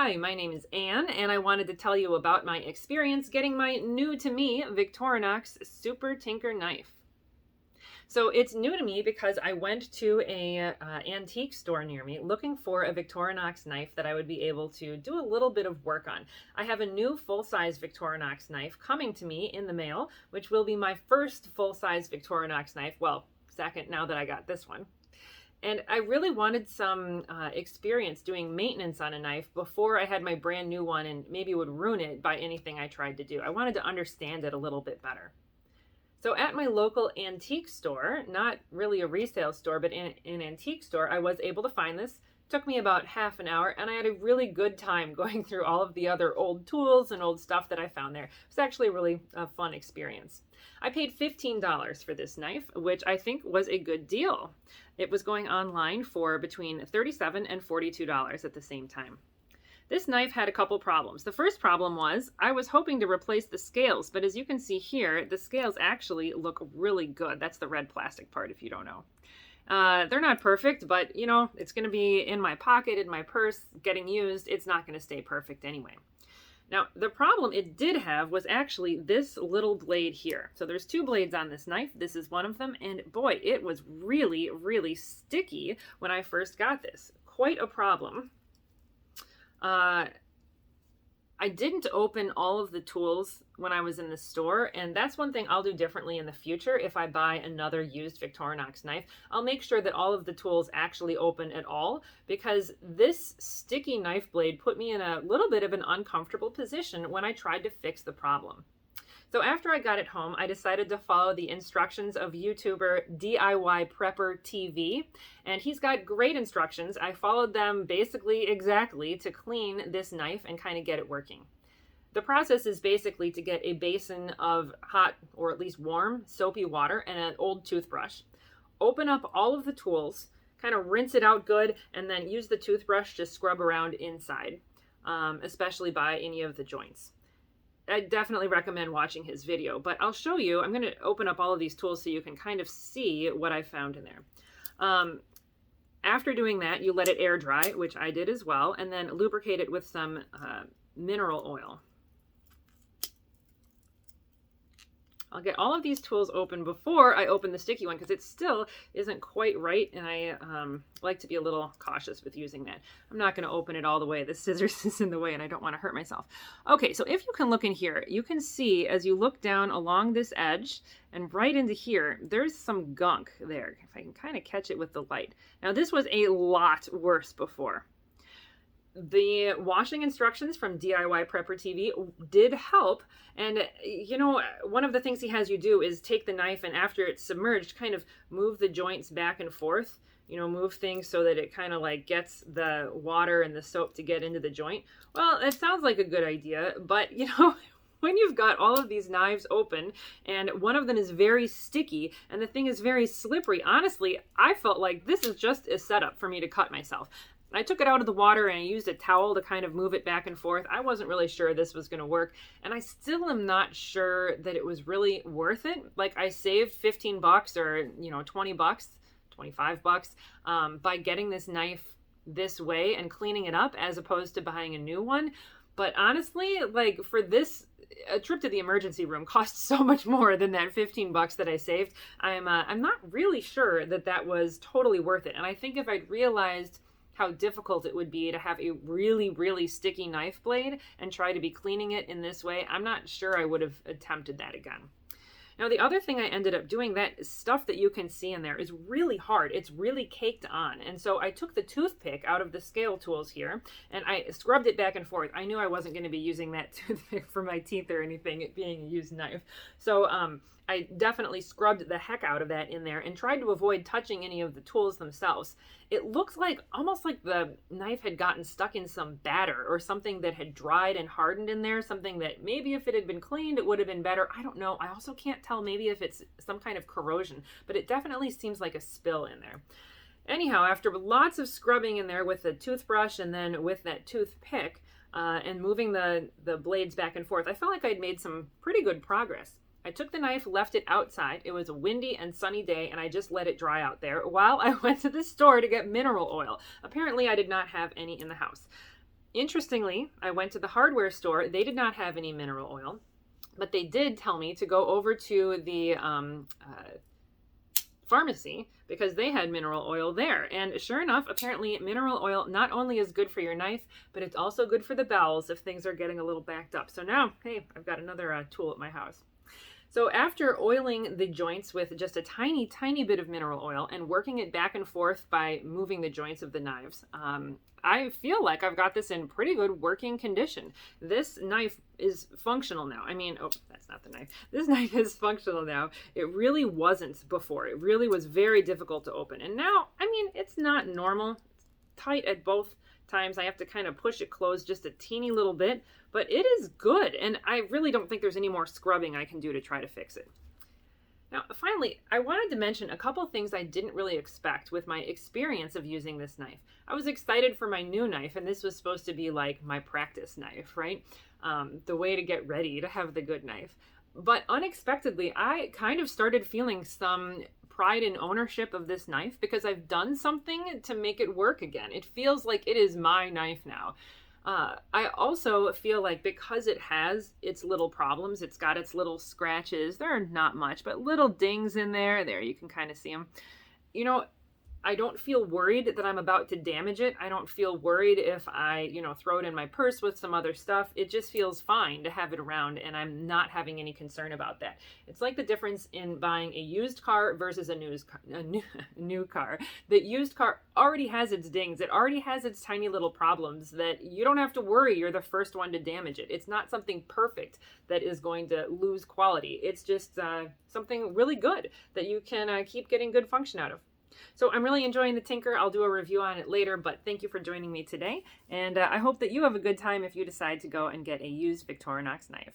Hi, my name is Anne, and I wanted to tell you about my experience getting my new-to-me Victorinox Super Tinker knife. So it's new to me because I went to a antique store near me looking for a Victorinox knife that I would be able to do a little bit of work on. I have a new full-size Victorinox knife coming to me in the mail, which will be my first full-size Victorinox knife. Well, second now that I got this one. And I really wanted some experience doing maintenance on a knife before I had my brand new one and maybe would ruin it by anything I tried to do. I wanted to understand it a little bit better. So at my local antique store, not really a resale store, but in an antique store, I was able to find this. It took me about half an hour, and I had a really good time going through all of the other old tools and old stuff that I found there. It was actually a really fun experience. I paid $15 for this knife, which I think was a good deal. It was going online for between $37 and $42 at the same time. This knife had a couple problems. The first problem was I was hoping to replace the scales, but as you can see here, the scales actually look really good. That's the red plastic part if you don't know. They're not perfect, but you know, it's going to be in my pocket, in my purse, getting used. It's not going to stay perfect anyway. Now, the problem it did have was actually this little blade here. So there's two blades on this knife. This is one of them, and boy, it was really, really sticky when I first got this. Quite a problem. I didn't open all of the tools when I was in the store, and that's one thing I'll do differently in the future. If I buy another used Victorinox knife, I'll make sure that all of the tools actually open at all, because this sticky knife blade put me in a little bit of an uncomfortable position when I tried to fix the problem. So after I got it home, I decided to follow the instructions of YouTuber DIY Prepper TV, and he's got great instructions. I followed them basically exactly to clean this knife and kind of get it working. The process is basically to get a basin of hot, or at least warm, soapy water and an old toothbrush. Open up all of the tools, kind of rinse it out good, and then use the toothbrush to scrub around inside, especially by any of the joints. I definitely recommend watching his video, but I'll show you. I'm going to open up all of these tools so you can kind of see what I found in there. After doing that, you let it air dry, which I did as well, and then lubricate it with some mineral oil. I'll get all of these tools open before I open the sticky one because it still isn't quite right, and I like to be a little cautious with using that. I'm not going to open it all the way. The scissors is in the way and I don't want to hurt myself. Okay, so if you can look in here, you can see as you look down along this edge and right into here, there's some gunk there, if I can kind of catch it with the light. Now this was a lot worse before. The washing instructions from DIY Prepper TV did help, and you know, one of the things he has you do is take the knife and after it's submerged, kind of move the joints back and forth, you know, move things so that it kind of like gets the water and the soap to get into the joint. Well, it sounds like a good idea, but you know, when you've got all of these knives open and one of them is very sticky and the thing is very slippery, honestly, I felt like this is just a setup for me to cut myself. I took it out of the water and I used a towel to kind of move it back and forth. I wasn't really sure this was going to work, and I still am not sure that it was really worth it. Like, I saved 15 bucks or, you know, 20 bucks, 25 bucks by getting this knife this way and cleaning it up as opposed to buying a new one. But honestly, like, for this, a trip to the emergency room cost so much more than that 15 bucks that I saved. I'm not really sure that that was totally worth it. And I think if I'd realized how difficult it would be to have a really, really sticky knife blade and try to be cleaning it in this way, I'm not sure I would have attempted that again. Now, the other thing I ended up doing, that stuff that you can see in there is really hard. It's really caked on. And so I took the toothpick out of the scale tools here and I scrubbed it back and forth. I knew I wasn't going to be using that toothpick for my teeth or anything, it being a used knife. So I definitely scrubbed the heck out of that in there and tried to avoid touching any of the tools themselves. It looked like almost like the knife had gotten stuck in some batter or something that had dried and hardened in there, something that maybe if it had been cleaned, it would have been better. I don't know. I also can't tell maybe if it's some kind of corrosion, but it definitely seems like a spill in there. Anyhow, after lots of scrubbing in there with the toothbrush and then with that toothpick and moving the blades back and forth, I felt like I'd made some pretty good progress. I took the knife, left it outside. It was a windy and sunny day, and I just let it dry out there while I went to the store to get mineral oil. Apparently, I did not have any in the house. Interestingly, I went to the hardware store. They did not have any mineral oil, but they did tell me to go over to the pharmacy because they had mineral oil there. And sure enough, apparently mineral oil not only is good for your knife, but it's also good for the bowels if things are getting a little backed up. So now, hey, I've got another tool at my house. So after oiling the joints with just a tiny, tiny bit of mineral oil and working it back and forth by moving the joints of the knives, I feel like I've got this in pretty good working condition. This knife is functional now. I mean, oh, that's not the knife. This knife is functional now. It really wasn't before. It really was very difficult to open. And now, I mean, it's not normal. It's tight at both times. I have to kind of push it closed just a teeny little bit, but it is good. And I really don't think there's any more scrubbing I can do to try to fix it. Now, finally, I wanted to mention a couple things I didn't really expect with my experience of using this knife. I was excited for my new knife, and this was supposed to be like my practice knife, right? The way to get ready to have the good knife. But unexpectedly, I kind of started feeling some pride and ownership of this knife because I've done something to make it work again. It feels like it is my knife now. I also feel like because it has its little problems, it's got its little scratches. There are not much, but little dings in there. There, you can kind of see them. You know, I don't feel worried that I'm about to damage it. I don't feel worried if I, throw it in my purse with some other stuff. It just feels fine to have it around, and I'm not having any concern about that. It's like the difference in buying a used car versus a new car. The used car already has its dings. It already has its tiny little problems that you don't have to worry you're the first one to damage it. It's not something perfect that is going to lose quality. It's just something really good that you can keep getting good function out of. So I'm really enjoying the Tinker. I'll do a review on it later, but thank you for joining me today. And I hope that you have a good time if you decide to go and get a used Victorinox knife.